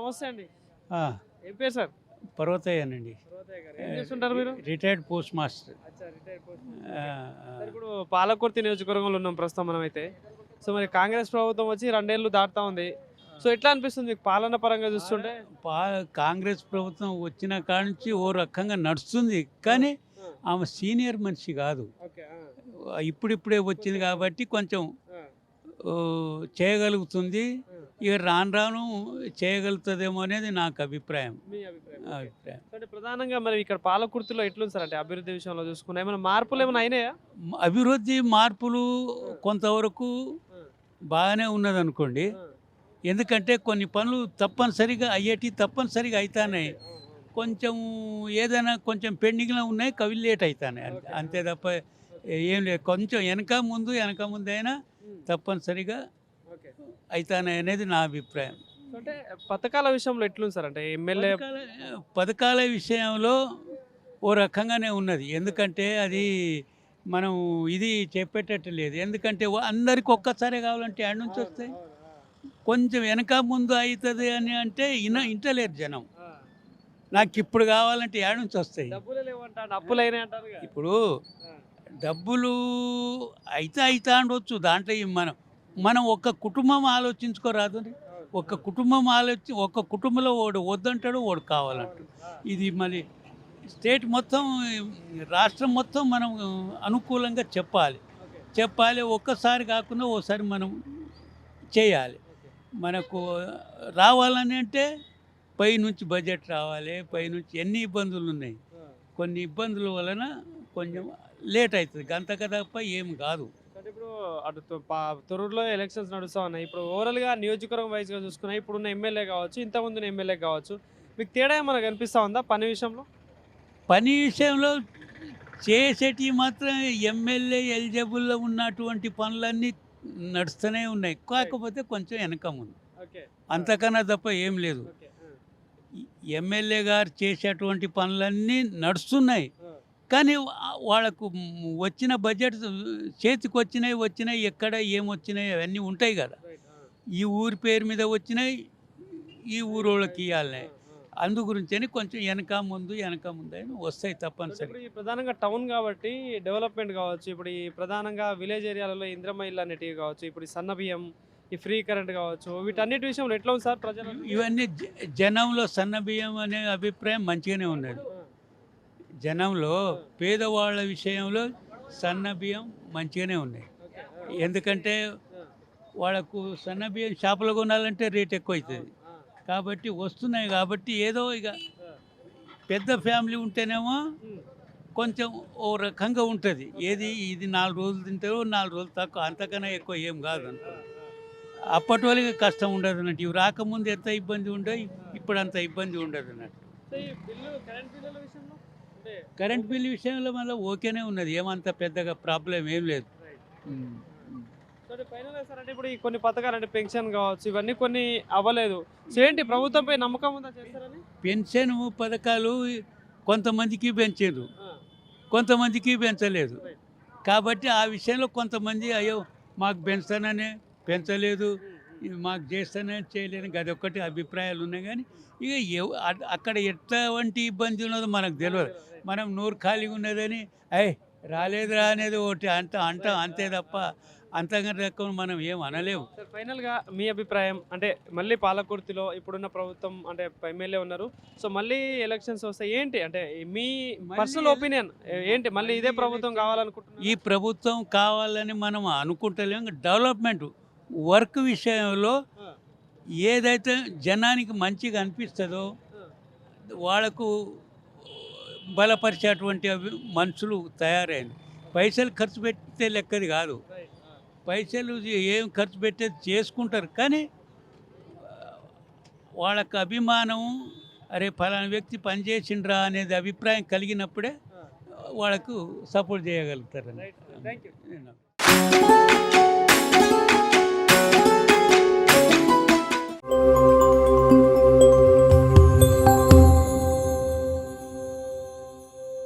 నమస్తే అండి. ఆ, ఏం పేరు సార్? పర్వతయ్యనండి. పర్వతయ్య గారు. ఏం చేస్తుంటారు మీరు? Retired post master. అచ్చా, రిటైర్డ్ పోస్ట్ ఆ, మాస్టర్. ఆ. సార్, ఇప్పుడు పాలకుర్తి నియోజకవర్గంలో ఉన్నాం ప్రస్తుతం మనం అయితే. సో మరి కాంగ్రెస్ ప్రభుత్వం వచ్చి 2 ఏళ్ళు దాటుతా ఉంది. సో ఎట్లా అనిపిస్తుంది మీకు పాలన పరంగా చూస్తుంటే? కాంగ్రెస్ ప్రభుత్వం వచ్చిన కాడ నుంచి ఓ రకంగా నడుస్తుంది, కానీ ఆమె సీనియర్ మనిషి కాదు. ఓకే. ఇప్పుడిప్పుడే వచ్చింది కాబట్టి కొంచెం ఓ, చేయగలుగుతుంది. ఇక రాను రాను చేయగలుగుతుందేమో అనేది నాకు అభిప్రాయం. మీ అభిప్రాయం. అభిప్రాయం సో అంటే ప్రధానంగా మరి ఇక్కడ పాలకుర్తిలో ఎట్లుంది సార్? అంటే అభివృద్ధి విషయంలో చూసుకున్నా ఏమైనా మార్పులు ఏమైనా అయినాయా? అభివృద్ధి మార్పులు కొంతవరకు బాగానే ఉన్నది అనుకోండి. ఎందుకంటే కొన్ని పనులు తప్పనిసరిగా అయ్యేటి తప్పనిసరిగా అవుతున్నాయి. కొంచెం ఏదైనా కొంచెం పెండింగ్లో ఉన్నాయి, కవి లేట్ అవుతున్నాయి అంతే తప్ప ఏం లేదు. కొంచెం వెనక ముందు అయినా తప్పనిసరిగా అవుతున్నాయి అనేది నా అభిప్రాయం. అంటే పథకాల విషయంలో ఎట్లుంది సార్? అంటే ఎమ్మెల్యే పథకాల విషయంలో ఓ రకంగానే ఉన్నది. ఎందుకంటే అది మనం ఇది చెప్పేటట్టు లేదు. ఎందుకంటే అందరికి ఒక్కసారి కావాలంటే యాడ్ నుంచి వస్తాయి. కొంచెం వెనక ముందు అవుతుంది అని అంటే ఇంటలేరు జనం. నాకు ఇప్పుడు కావాలంటే యాడ్ నుంచి వస్తాయి. డబ్బులు లేవంటారు, అప్పులు అయినాయి అంటారు. ఇప్పుడు డబ్బులు అయితే ఉండొచ్చు. దాంట్లో మనం ఒక్క కుటుంబం ఆలోచించుకోరాదు. ఒక్క కుటుంబంలో ఓడు వద్దంటాడు, ఓడు కావాలంటాడు. ఇది మళ్ళీ స్టేట్ మొత్తం, రాష్ట్రం మొత్తం మనం అనుకూలంగా చెప్పాలి. ఒక్కసారి కాకుండా ఓసారి మనం చేయాలి. మనకు రావాలని అంటే పైనుంచి బడ్జెట్ రావాలి. పైనుంచి ఎన్ని ఇబ్బందులు ఉన్నాయి. కొన్ని ఇబ్బందుల వలన కొంచెం లేట్ అవుతుంది. గంతక తప్ప ఏం కాదు. అంటే ఇప్పుడు అటు తొర్రూరులో ఎలక్షన్స్ నడుస్తూ ఉన్నాయి. ఇప్పుడు ఓవరాల్గా నియోజకవర్గం వైజ్గా చూసుకున్నా ఇప్పుడున్న ఎమ్మెల్యే కావచ్చు, ఇంతకుముందున్న ఎమ్మెల్యే కావచ్చు, మీకు తేడా ఏమైనా కనిపిస్తూ ఉందా పని విషయంలో? పని విషయంలో చేసేటివి మాత్రం ఎమ్మెల్యే ఎలిజిబుల్లో ఉన్నటువంటి పనులన్నీ నడుస్తూనే ఉన్నాయి. కాకపోతే కొంచెం వెనక ముందు, అంతకన్నా తప్ప ఏం లేదు. ఎమ్మెల్యే గారు చేసేటువంటి పనులన్నీ నడుస్తున్నాయి, కానీ వాళ్ళకు వచ్చిన బడ్జెట్ చేతికి వచ్చినాయి ఎక్కడ ఏమొచ్చినాయి అవన్నీ ఉంటాయి కదా. ఈ ఊరి పేరు మీద వచ్చినాయి, ఈ ఊరోళ్ళకి ఇవ్వాలన్నాయి. అందు గురించి కొంచెం వెనక ముందు అని వస్తాయి తప్పనిసరి. ఇప్పుడు ఈ ప్రధానంగా టౌన్ కాబట్టి డెవలప్మెంట్ కావచ్చు, ఇప్పుడు ఈ ప్రధానంగా విలేజ్ ఏరియాలలో ఇంద్రమ్మ ఇల్లు అనేటివి కావచ్చు, ఇప్పుడు ఈ సన్న బియ్యం, ఈ ఫ్రీ కరెంట్ కావచ్చు, వీటన్నిటి విషయంలో ఎట్లా ఉంది సార్ ప్రజలు? ఇవన్నీ జనంలో సన్న బియ్యం అనే అభిప్రాయం మంచిగానే ఉన్నది. జనంలో పేదవాళ్ళ విషయంలో సన్న బియ్యం మంచిగానే ఉన్నాయి. ఎందుకంటే వాళ్ళకు సన్న బియ్యం షాపులో కొనాలంటే రేట్ ఎక్కువ అవుతుంది కాబట్టి వస్తున్నాయి. కాబట్టి ఏదో ఇక పెద్ద ఫ్యామిలీ ఉంటేనేమో కొంచెం ఓ రకంగా ఉంటుంది. ఇది 4 రోజులు తింటారో 4 రోజులు తక్కువ, అంతకన్నా ఎక్కువ ఏం కాదు అనుకో. అప్పటి వాళ్ళకి కష్టం ఉండదు అన్నట్టు. ఇవి రాకముందు ఎంత ఇబ్బంది ఉండదు, ఇప్పుడు అంత ఇబ్బంది ఉండదు అన్నట్టు. కరెంట్ బిల్లు విషయంలో మళ్ళీ ఓకేనే ఉన్నది. ఏమంత పెద్దగా ప్రాబ్లం ఏం లేదు. అంటే ఇప్పుడు ఈ కొన్ని పథకాలు అంటే పెన్షన్ కావచ్చు, ఇవన్నీ కొన్ని అవ్వలేదు. సో ఏంటి ప్రభుత్వంపై నమ్మకం ఉందా చేస్తారని? పెన్షన్ పథకాలు కొంతమందికి పెంచారు, కొంతమందికి పెంచలేదు. కాబట్టి ఆ విషయంలో కొంతమంది అయ్యో మాకు పెంచలేదు, మాకు చేస్తానని చేయలేని అదొక్కటి అభిప్రాయాలు ఉన్నాయి. కానీ ఇక అక్కడ ఎట్లాంటి ఇబ్బంది ఉన్నదో మనకు తెలియదు. మనం నోరు ఖాళీగా ఉన్నదని రాలేదురా అనేది ఒకటి అంతే తప్ప అంతగా మనం ఏం అనలేము. సార్, ఫైనల్గా మీ అభిప్రాయం అంటే మళ్ళీ పాలకుర్తిలో ఇప్పుడున్న ప్రభుత్వం అంటే ఎమ్మెల్యే ఉన్నారు, సో మళ్ళీ ఎలక్షన్స్ వస్తాయి ఏంటి అంటే మీ పర్సనల్ ఒపీనియన్ ఏంటి? మళ్ళీ ఇదే ప్రభుత్వం కావాలనుకుంటున్నారు? ఈ ప్రభుత్వం కావాలని మనం అనుకుంటలేము. డెవలప్మెంట్ వర్క్ విషయంలో ఏదైతే జనానికి మంచిగా అనిపిస్తుందో వాళ్ళకు బలపరిచేటువంటి మనుషులు తయారైంది. పైసలు ఖర్చు పెట్టే లెక్కది కాదు. పైసలు ఏం ఖర్చు పెట్టేది చేసుకుంటారు, కానీ వాళ్ళకు అభిమానం, అరే ఫలానా వ్యక్తి పనిచేసిండ్రా అనేది అభిప్రాయం కలిగినప్పుడే వాళ్ళకు సపోర్ట్ చేయగలుగుతారు.